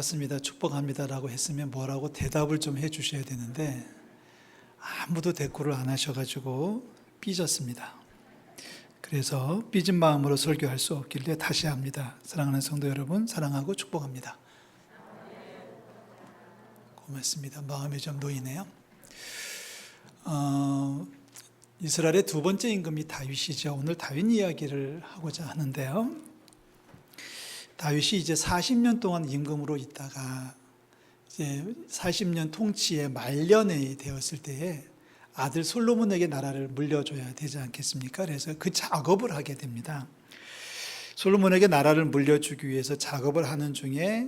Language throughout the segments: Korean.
맞습니다. 축복합니다라고 했으면 뭐라고 대답을 좀 해주셔야 되는데 아무도 대꾸를 안 하셔가지고 삐졌습니다. 그래서 삐진 마음으로 설교할 수 없길래 다시 합니다. 사랑하는 성도 여러분, 사랑하고 축복합니다. 고맙습니다. 마음이 좀 놓이네요. 이스라엘의 두 번째 임금이 다윗이죠. 오늘 다윗 이야기를 하고자 하는데요. 다윗이 이제 40년 동안 임금으로 있다가 이제 40년 통치의 말년에 되었을 때에 아들 솔로몬에게 나라를 물려줘야 되지 않겠습니까? 그래서 그 작업을 하게 됩니다. 솔로몬에게 나라를 물려주기 위해서 작업을 하는 중에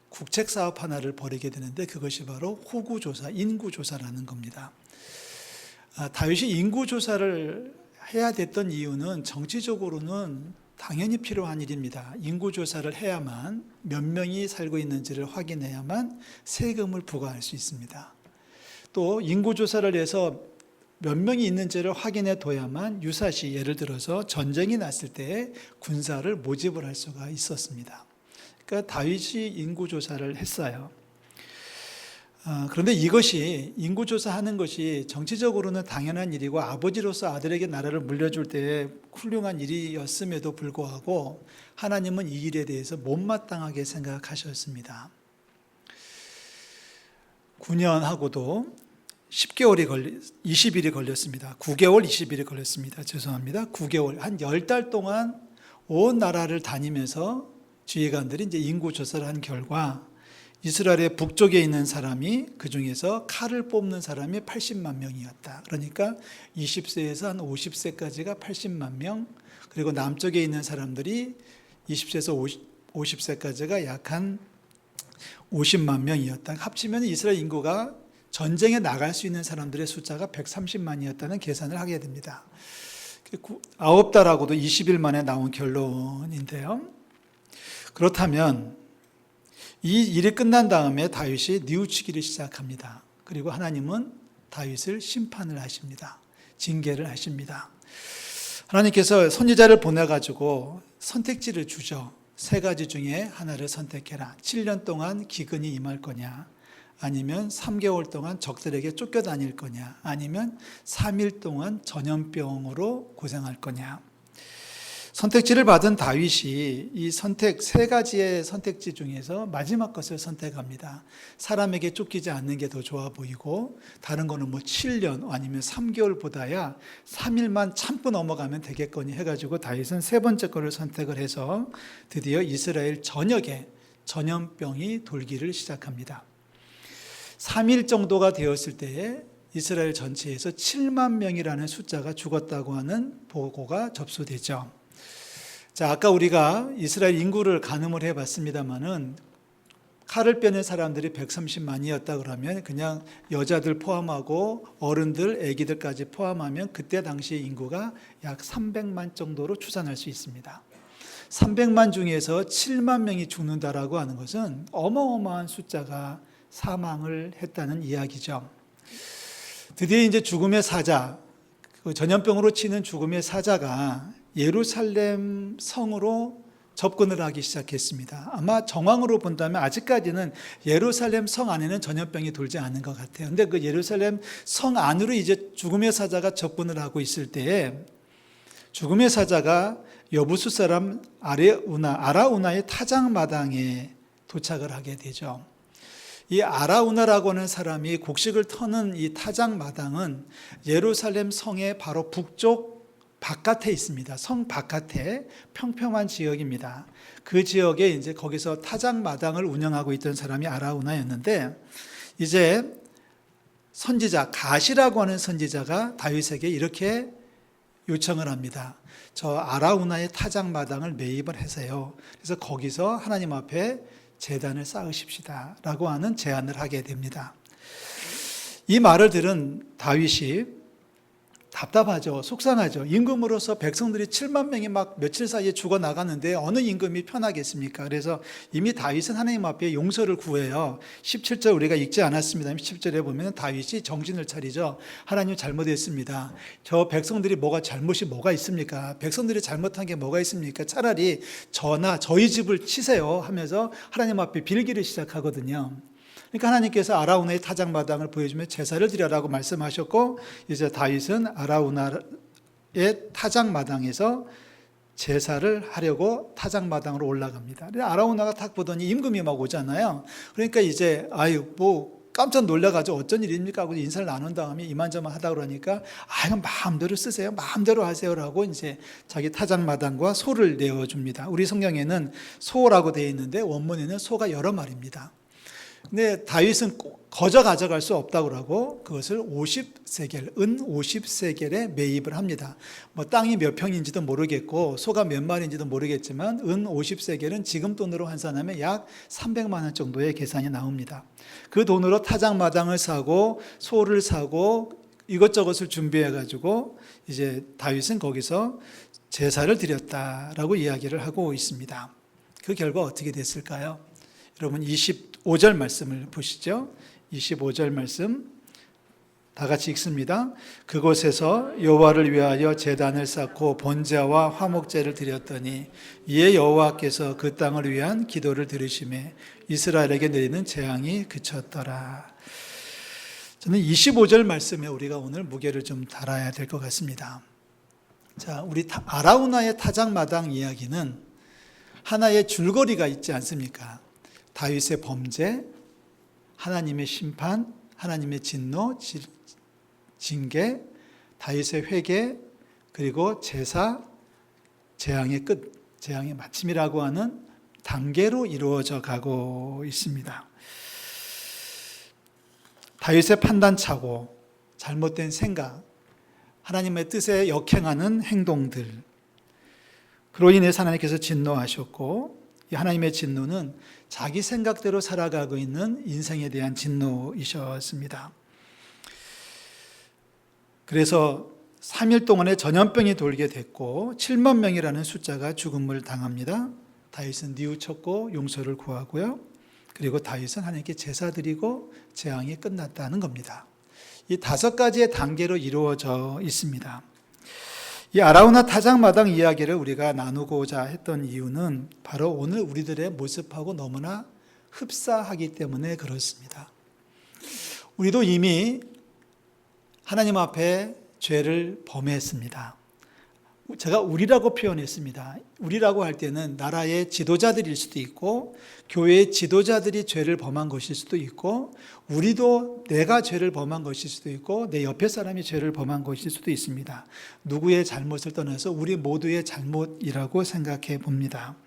국책 사업 하나를 벌이게 되는데 그것이 바로 호구조사, 인구조사라는 겁니다. 다윗이 인구조사를 해야 됐던 이유는 정치적으로는 당연히 필요한 일입니다. 인구조사를 해야만 몇 명이 살고 있는지를 확인해야만 세금을 부과할 수 있습니다. 또 인구조사를 해서 몇 명이 있는지를 확인해 둬야만 유사시 예를 들어서 전쟁이 났을 때 군사를 모집을 할 수가 있었습니다. 그러니까 다윗이 인구조사를 했어요. 그런데 이것이 인구조사하는 것이 정치적으로는 당연한 일이고 아버지로서 아들에게 나라를 물려줄 때 훌륭한 일이었음에도 불구하고 하나님은 이 일에 대해서 못마땅하게 생각하셨습니다. 9년하고도 20일이 걸렸습니다. 9개월 20일이 걸렸습니다. 죄송합니다. 9개월, 한 10달 동안 온 나라를 다니면서 지휘관들이 이제 인구조사를 한 결과 이스라엘의 북쪽에 있는 사람이 그 중에서 칼을 뽑는 사람이 80만 명이었다. 그러니까 20세에서 한 50세까지가 80만 명, 그리고 남쪽에 있는 사람들이 20세에서 50세까지가 약 한 50만 명이었다. 합치면 이스라엘 인구가 전쟁에 나갈 수 있는 사람들의 숫자가 130만이었다는 계산을 하게 됩니다. 9달하고도 20일 만에 나온 결론인데요. 그렇다면 이 일이 끝난 다음에 다윗이 뉘우치기를 시작합니다. 그리고 하나님은 다윗을 심판을 하십니다. 징계를 하십니다. 하나님께서 선지자를 보내가지고 선택지를 주죠. 3가지 중에 하나를 선택해라. 7년 동안 기근이 임할 거냐, 아니면 3개월 동안 적들에게 쫓겨다닐 거냐, 아니면 3일 동안 전염병으로 고생할 거냐. 선택지를 받은 다윗이 이 3가지의 선택지 중에서 마지막 것을 선택합니다. 사람에게 쫓기지 않는 게 더 좋아 보이고, 다른 거는 7년 아니면 3개월보다야 3일만 참고 넘어가면 되겠거니 해가지고 다윗은 3번째 거를 선택을 해서 드디어 이스라엘 전역에 전염병이 돌기를 시작합니다. 3일 정도가 되었을 때에 이스라엘 전체에서 7만 명이라는 숫자가 죽었다고 하는 보고가 접수되죠. 자, 아까 우리가 이스라엘 인구를 가늠을 해봤습니다만은 칼을 빼는 사람들이 130만이었다 그러면 그냥 여자들 포함하고 어른들, 아기들까지 포함하면 그때 당시의 인구가 약 300만 정도로 추산할 수 있습니다. 300만 중에서 7만 명이 죽는다라고 하는 것은 어마어마한 숫자가 사망을 했다는 이야기죠. 드디어 이제 죽음의 사자, 전염병으로 치는 죽음의 사자가 예루살렘 성으로 접근을 하기 시작했습니다. 아마 정황으로 본다면 아직까지는 예루살렘 성 안에는 전염병이 돌지 않은 것 같아요. 그런데 그 예루살렘 성 안으로 이제 죽음의 사자가 접근을 하고 있을 때에 죽음의 사자가 여부수 사람 아라우나의 타작마당에 도착을 하게 되죠. 이 아라우나라고 하는 사람이 곡식을 터는 이 타작마당은 예루살렘 성의 바로 북쪽 바깥에 있습니다. 성 바깥에 평평한 지역입니다. 그 지역에 이제 거기서 타작마당을 운영하고 있던 사람이 아라우나였는데 이제 선지자 가시라고 하는 선지자가 다윗에게 이렇게 요청을 합니다. 저 아라우나의 타작마당을 매입을 해서요. 그래서 거기서 하나님 앞에 제단을 쌓으십시다 라고 하는 제안을 하게 됩니다. 이 말을 들은 다윗이 답답하죠. 속상하죠. 임금으로서 백성들이 7만 명이 막 며칠 사이에 죽어 나갔는데 어느 임금이 편하겠습니까? 그래서 이미 다윗은 하나님 앞에 용서를 구해요. 17절 우리가 읽지 않았습니다. 17절에 보면 다윗이 정신을 차리죠. 하나님 잘못했습니다. 저 백성들이 잘못이 뭐가 있습니까? 백성들이 잘못한 게 뭐가 있습니까? 차라리 저나 저희 집을 치세요 하면서 하나님 앞에 빌기를 시작하거든요. 그러니까 하나님께서 아라우나의 타작마당을 보여주며 제사를 드려라고 말씀하셨고, 이제 다윗은 아라우나의 타작마당에서 제사를 하려고 타작마당으로 올라갑니다. 아라우나가 딱 보더니 임금이 막 오잖아요. 그러니까 이제 깜짝 놀라가지고 어쩐 일입니까 하고 인사를 나눈 다음에 이만저만 하다 그러니까 마음대로 쓰세요, 마음대로 하세요라고 이제 자기 타작마당과 소를 내어줍니다. 우리 성경에는 소라고 되어 있는데 원문에는 소가 여러 마리입니다. 근데 다윗은 거저 가져갈 수 없다고 하고 그것을 50세겔, 은 50세겔에 매입을 합니다. 땅이 몇 평인지도 모르겠고 소가 몇 마리인지도 모르겠지만 은 50세겔은 지금 돈으로 환산하면 약 300만 원 정도의 계산이 나옵니다. 그 돈으로 타작마당을 사고 소를 사고 이것저것을 준비해 가지고 이제 다윗은 거기서 제사를 드렸다라고 이야기를 하고 있습니다. 그 결과 어떻게 됐을까요? 여러분 25절 말씀을 보시죠. 25절 말씀 다 같이 읽습니다. 그곳에서 여호와를 위하여 제단을 쌓고 번제와 화목제를 드렸더니 이에 여호와께서 그 땅을 위한 기도를 들으시매 이스라엘에게 내리는 재앙이 그쳤더라. 저는 25절 말씀에 우리가 오늘 무게를 좀 달아야 될 것 같습니다. 자, 우리 아라우나의 타작마당 이야기는 하나의 줄거리가 있지 않습니까? 다윗의 범죄, 하나님의 심판, 하나님의 진노, 징계, 다윗의 회개, 그리고 제사, 재앙의 끝, 재앙의 마침이라고 하는 단계로 이루어져 가고 있습니다. 다윗의 판단착오, 잘못된 생각, 하나님의 뜻에 역행하는 행동들, 그로 인해서 하나님께서 진노하셨고 이 하나님의 진노는 자기 생각대로 살아가고 있는 인생에 대한 진노이셨습니다. 그래서 3일 동안에 전염병이 돌게 됐고 7만 명이라는 숫자가 죽음을 당합니다. 다윗은 뉘우쳤고 용서를 구하고요. 그리고 다윗은 하나님께 제사 드리고 재앙이 끝났다는 겁니다. 이 5가지의 단계로 이루어져 있습니다. 이 아라우나 타작마당 이야기를 우리가 나누고자 했던 이유는 바로 오늘 우리들의 모습하고 너무나 흡사하기 때문에 그렇습니다. 우리도 이미 하나님 앞에 죄를 범했습니다. 제가 우리라고 표현했습니다. 우리라고 할 때는 나라의 지도자들일 수도 있고 교회의 지도자들이 죄를 범한 것일 수도 있고 우리도 내가 죄를 범한 것일 수도 있고 내 옆에 사람이 죄를 범한 것일 수도 있습니다. 누구의 잘못을 떠나서 우리 모두의 잘못이라고 생각해 봅니다.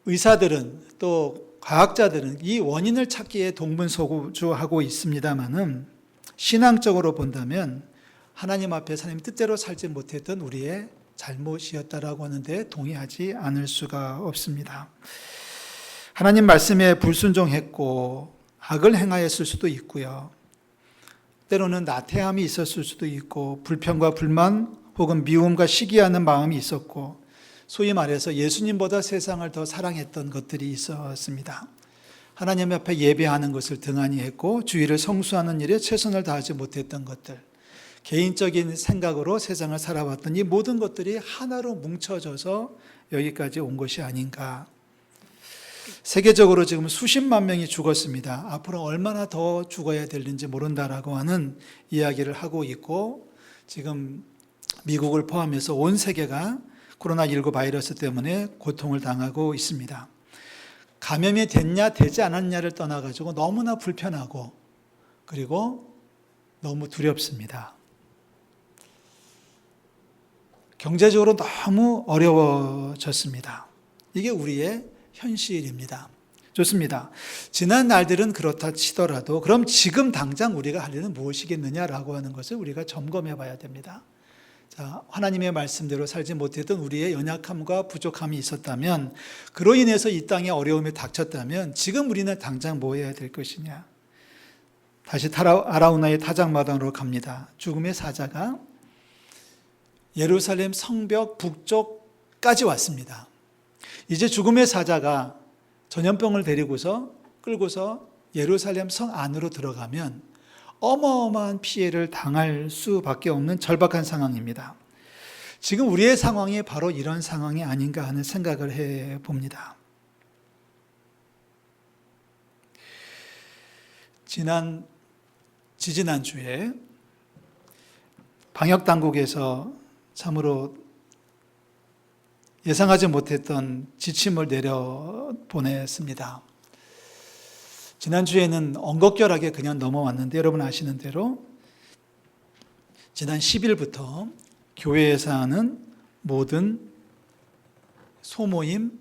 의사들은 또 과학자들은 이 원인을 찾기에 동분서주하고 있습니다만은 신앙적으로 본다면 하나님 앞에서 하나님 뜻대로 살지 못했던 우리의 잘못이었다라고 하는데 동의하지 않을 수가 없습니다. 하나님 말씀에 불순종했고 악을 행하였을 수도 있고요. 때로는 나태함이 있었을 수도 있고 불평과 불만 혹은 미움과 시기하는 마음이 있었고 소위 말해서 예수님보다 세상을 더 사랑했던 것들이 있었습니다. 하나님 앞에 예배하는 것을 등한히 했고 주의를 성수하는 일에 최선을 다하지 못했던 것들, 개인적인 생각으로 세상을 살아왔던 이 모든 것들이 하나로 뭉쳐져서 여기까지 온 것이 아닌가. 세계적으로 지금 수십만 명이 죽었습니다. 앞으로 얼마나 더 죽어야 될는지 모른다라고 하는 이야기를 하고 있고 지금 미국을 포함해서 온 세계가 코로나19 바이러스 때문에 고통을 당하고 있습니다. 감염이 됐냐 되지 않았냐를 떠나가지고 너무나 불편하고 그리고 너무 두렵습니다. 경제적으로 너무 어려워졌습니다. 이게 우리의 현실입니다. 좋습니다. 지난 날들은 그렇다 치더라도 그럼 지금 당장 우리가 할 일은 무엇이겠느냐라고 하는 것을 우리가 점검해 봐야 됩니다. 자, 하나님의 말씀대로 살지 못했던 우리의 연약함과 부족함이 있었다면 그로 인해서 이 땅에 어려움이 닥쳤다면 지금 우리는 당장 뭐 해야 될 것이냐. 다시 아라우나의 타작마당으로 갑니다. 죽음의 사자가 예루살렘 성벽 북쪽까지 왔습니다. 이제 죽음의 사자가 전염병을 끌고서 예루살렘 성 안으로 들어가면 어마어마한 피해를 당할 수밖에 없는 절박한 상황입니다. 지금 우리의 상황이 바로 이런 상황이 아닌가 하는 생각을 해봅니다. 지지난주에 방역당국에서 참으로 예상하지 못했던 지침을 내려보냈습니다. 지난주에는 엉겁결하게 그냥 넘어왔는데 여러분 아시는 대로 지난 10일부터 교회에서 하는 모든 소모임,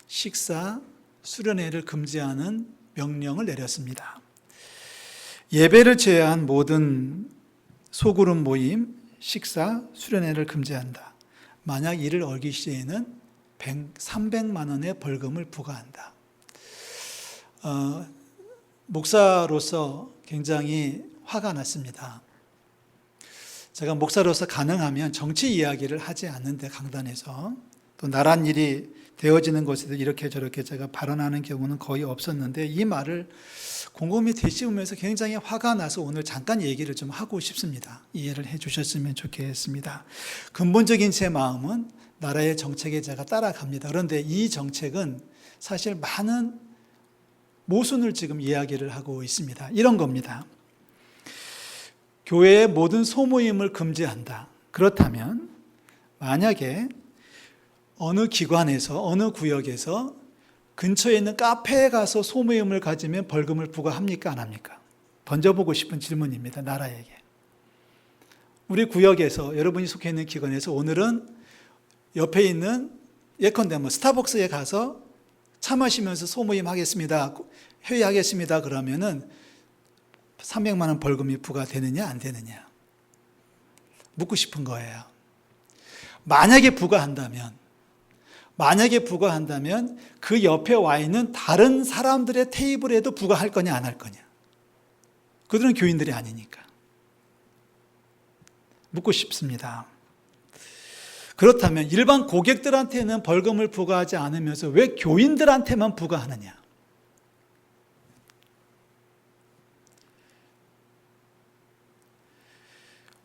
식사, 수련회를 금지하는 명령을 내렸습니다. 예배를 제외한 모든 소그룹 모임, 식사, 수련회를 금지한다. 만약 이를 어길 시에는 300만 원의 벌금을 부과한다. 목사로서 굉장히 화가 났습니다. 제가 목사로서 가능하면 정치 이야기를 하지 않는데 강단에서 또 나란 일이 되어지는 곳에도 이렇게 저렇게 제가 발언하는 경우는 거의 없었는데 이 말을 곰곰이 되씹으면서 굉장히 화가 나서 오늘 잠깐 얘기를 좀 하고 싶습니다. 이해를 해 주셨으면 좋겠습니다. 근본적인 제 마음은 나라의 정책에 제가 따라갑니다. 그런데 이 정책은 사실 많은 모순을 지금 이야기를 하고 있습니다. 이런 겁니다. 교회의 모든 소모임을 금지한다. 그렇다면 만약에 어느 기관에서 어느 구역에서 근처에 있는 카페에 가서 소모임을 가지면 벌금을 부과합니까? 안 합니까? 던져보고 싶은 질문입니다. 나라에게. 우리 구역에서 여러분이 속해 있는 기관에서 오늘은 옆에 있는 예컨대 스타벅스에 가서 차 마시면서 소모임 하겠습니다. 회의하겠습니다. 그러면은 300만 원 벌금이 부과되느냐 안 되느냐 묻고 싶은 거예요. 만약에 부과한다면 그 옆에 와 있는 다른 사람들의 테이블에도 부과할 거냐 안 할 거냐. 그들은 교인들이 아니니까. 묻고 싶습니다. 그렇다면 일반 고객들한테는 벌금을 부과하지 않으면서 왜 교인들한테만 부과하느냐.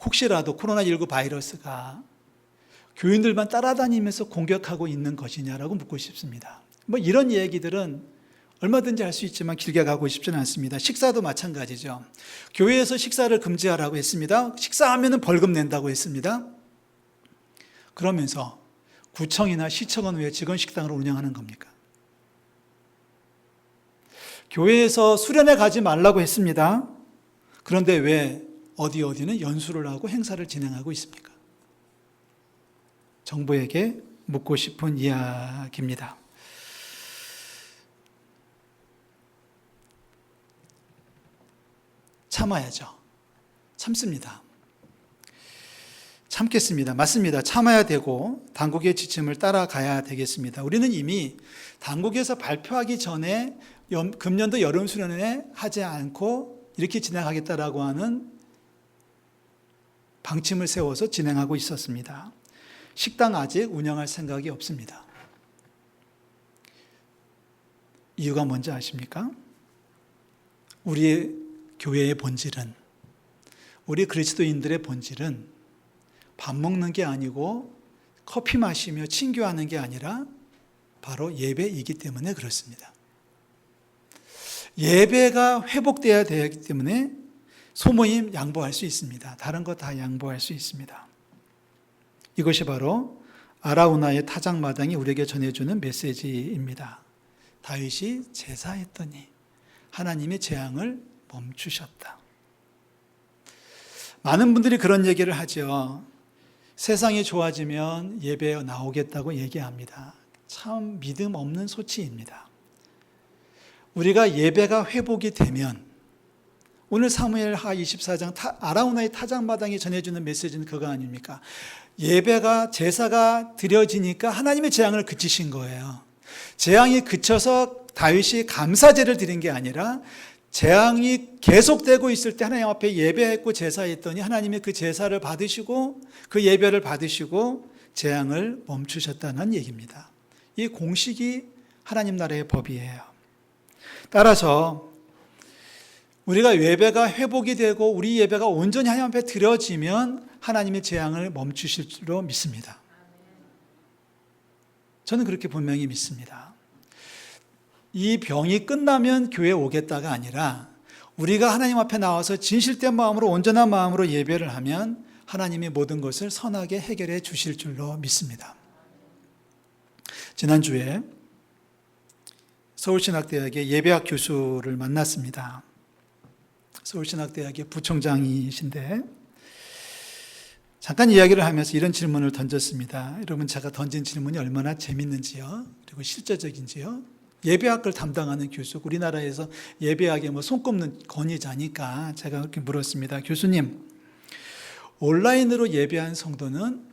혹시라도 코로나19 바이러스가 교인들만 따라다니면서 공격하고 있는 것이냐라고 묻고 싶습니다. 이런 얘기들은 얼마든지 할 수 있지만 길게 가고 싶지는 않습니다. 식사도 마찬가지죠. 교회에서 식사를 금지하라고 했습니다. 식사하면 벌금 낸다고 했습니다. 그러면서 구청이나 시청은 왜 직원 식당을 운영하는 겁니까? 교회에서 수련회 가지 말라고 했습니다. 그런데 왜 어디는 연수를 하고 행사를 진행하고 있습니까? 정부에게 묻고 싶은 이야기입니다. 참아야죠. 참습니다. 참겠습니다. 맞습니다. 참아야 되고 당국의 지침을 따라가야 되겠습니다. 우리는 이미 당국에서 발표하기 전에 금년도 여름수련회 하지 않고 이렇게 진행하겠다라고 하는 방침을 세워서 진행하고 있었습니다. 식당 아직 운영할 생각이 없습니다. 이유가 뭔지 아십니까? 우리의 교회의 본질은, 우리 그리스도인들의 본질은 밥 먹는 게 아니고 커피 마시며 친교하는 게 아니라 바로 예배이기 때문에 그렇습니다. 예배가 회복되어야 되기 때문에 소모임 양보할 수 있습니다. 다른 거 다 양보할 수 있습니다. 이것이 바로 아라우나의 타작마당이 우리에게 전해주는 메시지입니다. 다윗이 제사했더니 하나님의 재앙을 멈추셨다. 많은 분들이 그런 얘기를 하죠. 세상이 좋아지면 예배에 나오겠다고 얘기합니다. 참 믿음 없는 소치입니다. 우리가 예배가 회복이 되면 오늘 사무엘하 24장 아라우나의 타작마당이 전해주는 메시지는 그거 아닙니까? 예배가 제사가 드려지니까 하나님의 재앙을 그치신 거예요. 재앙이 그쳐서 다윗이 감사제를 드린 게 아니라 재앙이 계속되고 있을 때 하나님 앞에 예배했고 제사했더니 하나님이 그 제사를 받으시고 그 예배를 받으시고 재앙을 멈추셨다는 얘기입니다. 이 공식이 하나님 나라의 법이에요. 따라서 우리가 예배가 회복이 되고 우리 예배가 온전히 하나님 앞에 드려지면 하나님의 재앙을 멈추실 줄로 믿습니다. 저는 그렇게 분명히 믿습니다. 이 병이 끝나면 교회에 오겠다가 아니라 우리가 하나님 앞에 나와서 진실된 마음으로 온전한 마음으로 예배를 하면 하나님이 모든 것을 선하게 해결해 주실 줄로 믿습니다. 지난주에 서울신학대학의 예배학 교수를 만났습니다. 서울신학대학의 부총장이신데 잠깐 이야기를 하면서 이런 질문을 던졌습니다. 여러분, 제가 던진 질문이 얼마나 재밌는지요? 그리고 실제적인지요? 예배학을 담당하는 교수, 우리나라에서 예배학에 손꼽는 권위자니까 제가 그렇게 물었습니다. 교수님, 온라인으로 예배한 성도는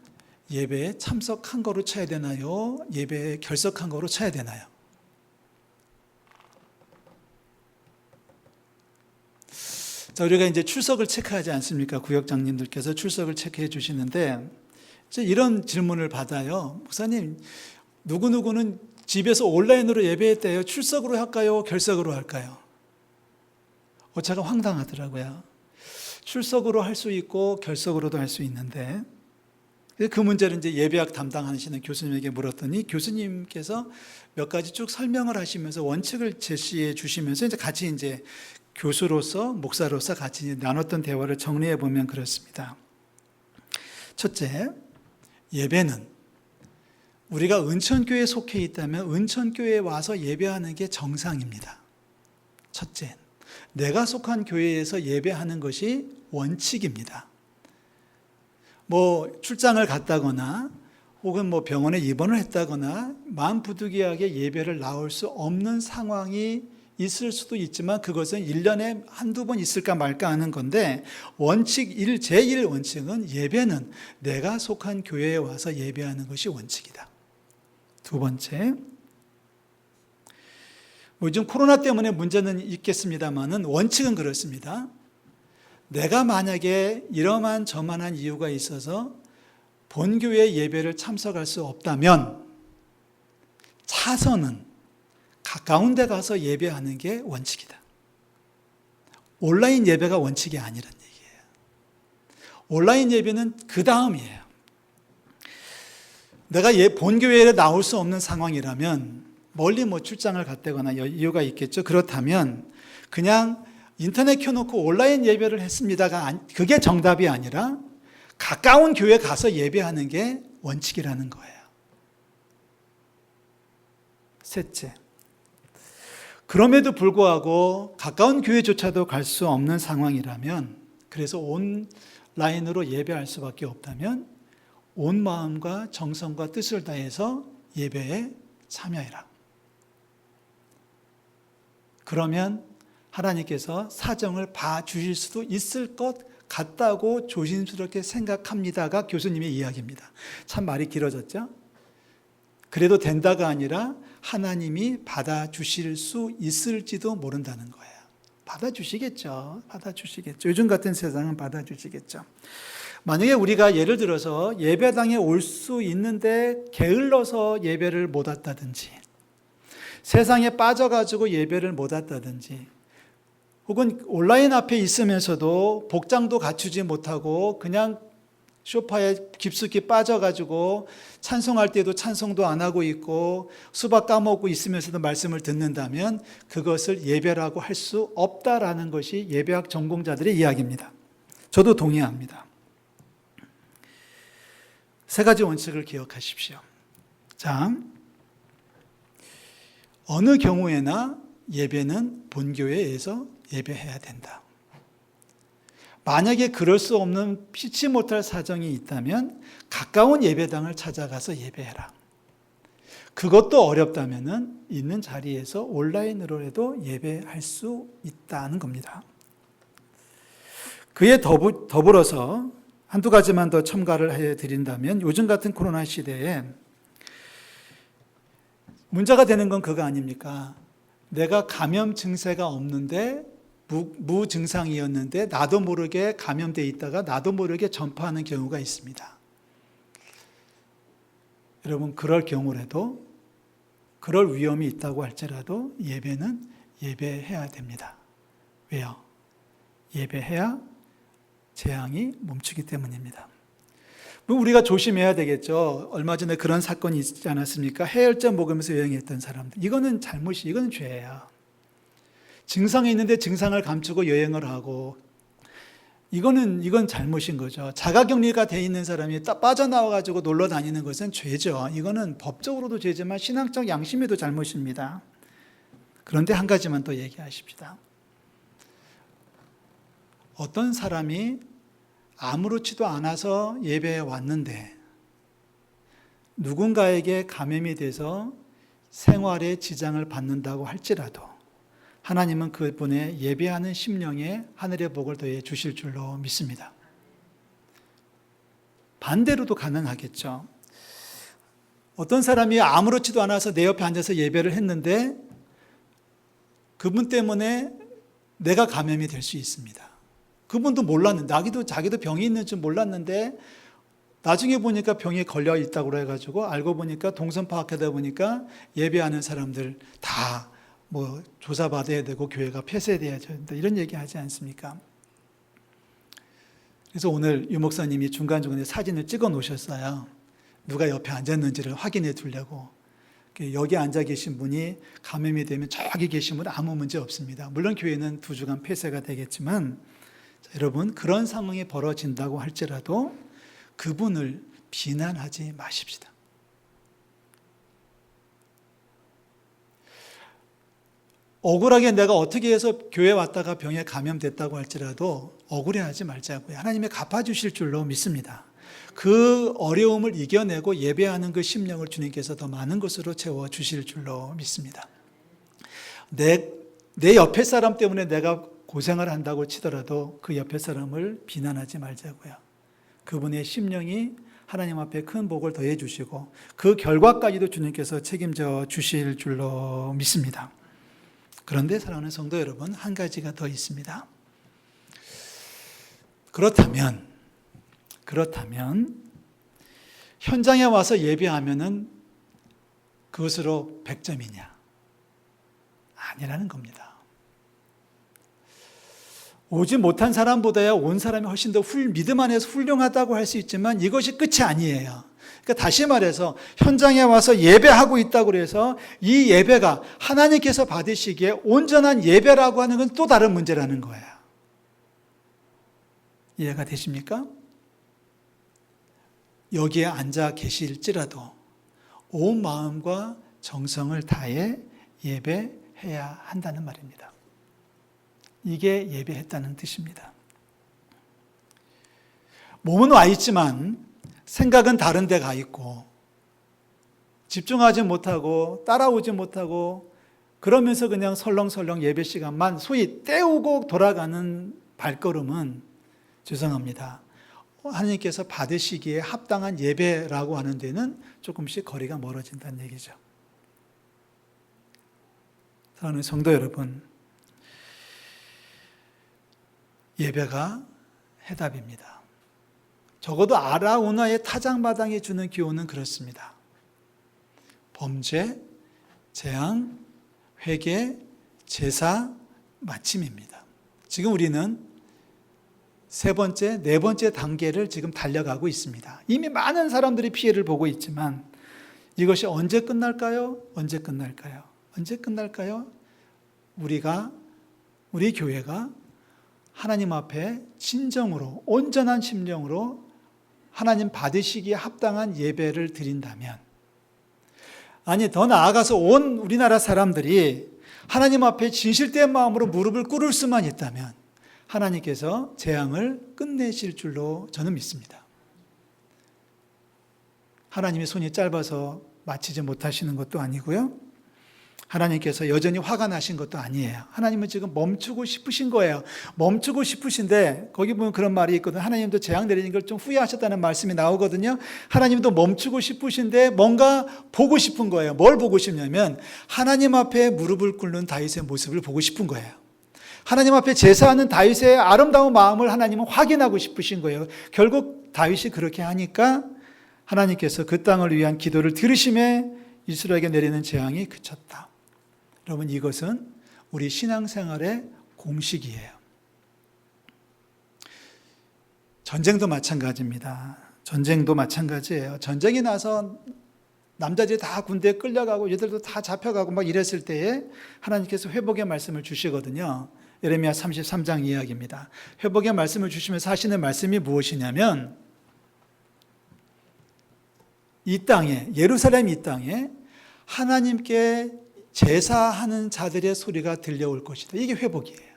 예배에 참석한 거로 쳐야 되나요? 예배에 결석한 거로 쳐야 되나요? 자, 우리가 이제 출석을 체크하지 않습니까? 구역장님들께서 출석을 체크해 주시는데 이런 질문을 받아요. 목사님, 누구누구는 집에서 온라인으로 예배했대요. 출석으로 할까요? 결석으로 할까요? 제가 황당하더라고요. 출석으로 할 수 있고 결석으로도 할 수 있는데 그 문제를 이제 예배학 담당하시는 교수님에게 물었더니 교수님께서 몇 가지 쭉 설명을 하시면서 원칙을 제시해 주시면서 이제 같이 이제 교수로서 목사로서 같이 나눴던 대화를 정리해 보면 그렇습니다. 첫째, 예배는 우리가 은천교회에 속해 있다면 은천교회에 와서 예배하는 게 정상입니다. 첫째, 내가 속한 교회에서 예배하는 것이 원칙입니다. 출장을 갔다거나 혹은 병원에 입원을 했다거나 마음 부득이하게 예배를 나올 수 없는 상황이 있을 수도 있지만 그것은 1년에 한두 번 있을까 말까 하는 건데 제1 원칙은 예배는 내가 속한 교회에 와서 예배하는 것이 원칙이다. 두 번째, 요즘 코로나 때문에 문제는 있겠습니다만은 원칙은 그렇습니다. 내가 만약에 이러한 저만한 이유가 있어서 본교회 예배를 참석할 수 없다면 차선은 가까운 데 가서 예배하는 게 원칙이다. 온라인 예배가 원칙이 아니란 얘기예요. 온라인 예배는 그 다음이에요. 내가 본교회에 나올 수 없는 상황이라면 멀리 출장을 갔다거나 이유가 있겠죠. 그렇다면 그냥 인터넷 켜놓고 온라인 예배를 했습니다가 그게 정답이 아니라 가까운 교회 가서 예배하는 게 원칙이라는 거예요. 셋째, 그럼에도 불구하고 가까운 교회조차도 갈 수 없는 상황이라면, 그래서 온라인으로 예배할 수밖에 없다면 온 마음과 정성과 뜻을 다해서 예배에 참여해라. 그러면 하나님께서 사정을 봐주실 수도 있을 것 같다고 조심스럽게 생각합니다가 교수님의 이야기입니다. 참 말이 길어졌죠? 그래도 된다가 아니라 하나님이 받아주실 수 있을지도 모른다는 거예요. 받아주시겠죠. 요즘 같은 세상은 받아주시겠죠. 만약에 우리가 예를 들어서 예배당에 올 수 있는데 게을러서 예배를 못 왔다든지, 세상에 빠져가지고 예배를 못 왔다든지, 혹은 온라인 앞에 있으면서도 복장도 갖추지 못하고 그냥 소파에 깊숙이 빠져가지고 찬송할 때도 찬송도 안 하고 있고 수박 까먹고 있으면서도 말씀을 듣는다면 그것을 예배라고 할 수 없다라는 것이 예배학 전공자들의 이야기입니다. 저도 동의합니다. 세 가지 원칙을 기억하십시오. 자, 어느 경우에나 예배는 본교회에서 예배해야 된다. 만약에 그럴 수 없는 피치 못할 사정이 있다면 가까운 예배당을 찾아가서 예배해라. 그것도 어렵다면 있는 자리에서 온라인으로라도 예배할 수 있다는 겁니다. 그에 더불어서 한두 가지만 더 첨가를 해드린다면 요즘 같은 코로나 시대에 문제가 되는 건 그거 아닙니까? 내가 감염 증세가 없는데 무증상이었는데 나도 모르게 감염돼 있다가 나도 모르게 전파하는 경우가 있습니다. 여러분, 그럴 경우라도, 그럴 위험이 있다고 할지라도 예배는 예배해야 됩니다. 왜요? 예배해야 재앙이 멈추기 때문입니다. 우리가 조심해야 되겠죠. 얼마 전에 그런 사건이 있지 않았습니까? 해열제 먹으면서 여행했던 사람들. 이거는 이거는 죄예요. 증상이 있는데 증상을 감추고 여행을 하고, 이건 잘못인 거죠. 자가격리가 돼 있는 사람이 빠져나와가지고 놀러 다니는 것은 죄죠. 이거는 법적으로도 죄지만 신앙적 양심에도 잘못입니다. 그런데 한 가지만 더 얘기하십시다. 어떤 사람이 아무렇지도 않아서 예배에 왔는데 누군가에게 감염이 돼서 생활에 지장을 받는다고 할지라도 하나님은 그분의 예배하는 심령에 하늘의 복을 더해 주실 줄로 믿습니다. 반대로도 가능하겠죠. 어떤 사람이 아무렇지도 않아서 내 옆에 앉아서 예배를 했는데 그분 때문에 내가 감염이 될 수 있습니다. 그분도 몰랐는데, 자기도 병이 있는 줄 몰랐는데 나중에 보니까 병에 걸려 있다고 해가지고 알고 보니까 동선 파악하다 보니까 예배하는 사람들 다 조사받아야 되고 교회가 폐쇄돼야 된다, 이런 얘기 하지 않습니까? 그래서 오늘 유 목사님이 중간중간에 사진을 찍어 놓으셨어요. 누가 옆에 앉았는지를 확인해 두려고. 여기 앉아 계신 분이 감염이 되면 저기 계신 분은 아무 문제 없습니다. 물론 교회는 2주간 폐쇄가 되겠지만, 여러분, 그런 상황이 벌어진다고 할지라도 그분을 비난하지 마십시다. 억울하게 내가 어떻게 해서 교회 왔다가 병에 감염됐다고 할지라도 억울해하지 말자고요. 하나님이 갚아주실 줄로 믿습니다. 그 어려움을 이겨내고 예배하는 그 심령을 주님께서 더 많은 것으로 채워주실 줄로 믿습니다. 내 옆에 사람 때문에 내가 고생을 한다고 치더라도 그 옆에 사람을 비난하지 말자고요. 그분의 심령이 하나님 앞에 큰 복을 더해 주시고 그 결과까지도 주님께서 책임져 주실 줄로 믿습니다. 그런데 사랑하는 성도 여러분, 한 가지가 더 있습니다. 그렇다면 현장에 와서 예배하면은 그것으로 100점이냐? 아니라는 겁니다. 오지 못한 사람보다야 온 사람이 훨씬 더 믿음 안에서 훌륭하다고 할 수 있지만 이것이 끝이 아니에요. 그러니까 다시 말해서 현장에 와서 예배하고 있다고 해서 이 예배가 하나님께서 받으시기에 온전한 예배라고 하는 건 또 다른 문제라는 거예요. 이해가 되십니까? 여기에 앉아 계실지라도 온 마음과 정성을 다해 예배해야 한다는 말입니다. 이게 예배했다는 뜻입니다. 몸은 와 있지만 생각은 다른 데 가 있고 집중하지 못하고 따라오지 못하고 그러면서 그냥 설렁설렁 예배 시간만 소위 때우고 돌아가는 발걸음은 죄송합니다. 하나님께서 받으시기에 합당한 예배라고 하는 데는 조금씩 거리가 멀어진다는 얘기죠. 사랑하는 성도 여러분, 예배가 해답입니다. 적어도 아라우나의 타작마당에 주는 기호는 그렇습니다. 범죄, 재앙, 회개, 제사, 마침입니다. 지금 우리는 네 번째 단계를 지금 달려가고 있습니다. 이미 많은 사람들이 피해를 보고 있지만 이것이 언제 끝날까요? 언제 끝날까요? 우리 교회가 하나님 앞에 진정으로 온전한 심령으로 하나님 받으시기에 합당한 예배를 드린다면, 아니 더 나아가서 온 우리나라 사람들이 하나님 앞에 진실된 마음으로 무릎을 꿇을 수만 있다면 하나님께서 재앙을 끝내실 줄로 저는 믿습니다. 하나님의 손이 짧아서 마치지 못하시는 것도 아니고요. 하나님께서 여전히 화가 나신 것도 아니에요. 하나님은 지금 멈추고 싶으신 거예요. 멈추고 싶으신데 거기 보면 그런 말이 있거든요. 하나님도 재앙 내리는 걸 좀 후회하셨다는 말씀이 나오거든요. 하나님도 멈추고 싶으신데 뭔가 보고 싶은 거예요. 뭘 보고 싶냐면 하나님 앞에 무릎을 꿇는 다윗의 모습을 보고 싶은 거예요. 하나님 앞에 제사하는 다윗의 아름다운 마음을 하나님은 확인하고 싶으신 거예요. 결국 다윗이 그렇게 하니까 하나님께서 그 땅을 위한 기도를 들으심에 이스라엘에게 내리는 재앙이 그쳤다. 여러분, 이것은 우리 신앙생활의 공식이에요. 전쟁도 마찬가지입니다. 전쟁도 마찬가지예요. 전쟁이 나서 남자들이 다 군대에 끌려가고 얘들도 다 잡혀가고 막 이랬을 때에 하나님께서 회복의 말씀을 주시거든요. 예레미야 33장 이야기입니다. 회복의 말씀을 주시면서 하시는 말씀이 무엇이냐면 이 땅에, 예루살렘 이 땅에 하나님께 제사하는 자들의 소리가 들려올 것이다. 이게 회복이에요.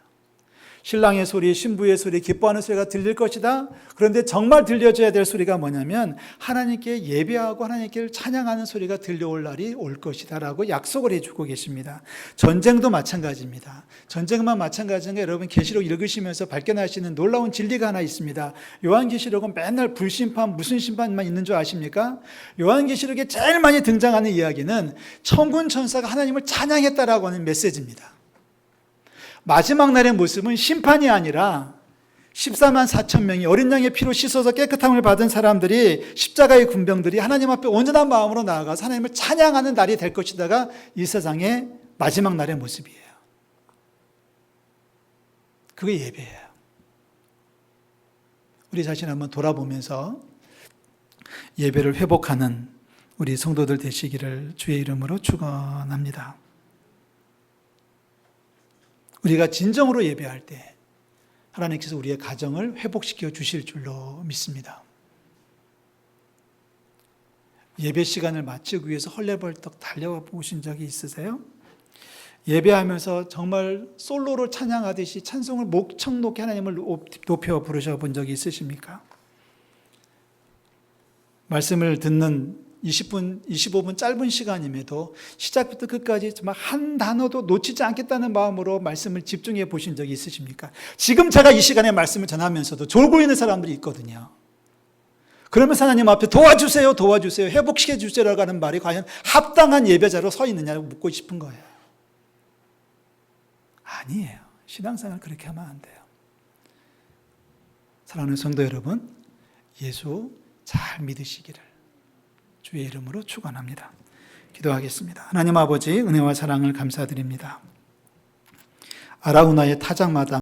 신랑의 소리, 신부의 소리, 기뻐하는 소리가 들릴 것이다. 그런데 정말 들려줘야 될 소리가 뭐냐면 하나님께 예배하고 하나님께 찬양하는 소리가 들려올 날이 올 것이다 라고 약속을 해주고 계십니다. 전쟁도 마찬가지입니다. 전쟁만 마찬가지인 게 여러분 계시록 읽으시면서 발견하시는 놀라운 진리가 하나 있습니다. 요한계시록은 맨날 불심판, 무슨 심판만 있는 줄 아십니까? 요한계시록에 제일 많이 등장하는 이야기는 천군 천사가 하나님을 찬양했다라고 하는 메시지입니다. 마지막 날의 모습은 심판이 아니라 14만 4천 명이 어린 양의 피로 씻어서 깨끗함을 받은 사람들이, 십자가의 군병들이 하나님 앞에 온전한 마음으로 나아가서 하나님을 찬양하는 날이 될 것이다가 이 세상의 마지막 날의 모습이에요. 그게 예배예요. 우리 자신 한번 돌아보면서 예배를 회복하는 우리 성도들 되시기를 주의 이름으로 축원합니다. 우리가 진정으로 예배할 때 하나님께서 우리의 가정을 회복시켜 주실 줄로 믿습니다. 예배 시간을 마치기 위해서 헐레벌떡 달려와 보신 적이 있으세요? 예배하면서 정말 솔로로 찬양하듯이 찬송을 목청 높게 하나님을 높여 부르셔 본 적이 있으십니까? 말씀을 듣는 20분, 25분 짧은 시간임에도 시작부터 끝까지 정말 한 단어도 놓치지 않겠다는 마음으로 말씀을 집중해 보신 적이 있으십니까? 지금 제가 이 시간에 말씀을 전하면서도 졸고 있는 사람들이 있거든요. 그러면서 하나님 앞에 도와주세요, 도와주세요, 회복시켜 주세요라고 하는 말이 과연 합당한 예배자로 서 있느냐고 묻고 싶은 거예요. 아니에요. 신앙생활 그렇게 하면 안 돼요. 사랑하는 성도 여러분, 예수 잘 믿으시기를 주의 이름으로 축원합니다. 기도하겠습니다. 하나님 아버지, 은혜와 사랑을 감사드립니다. 아라우나의 타작마당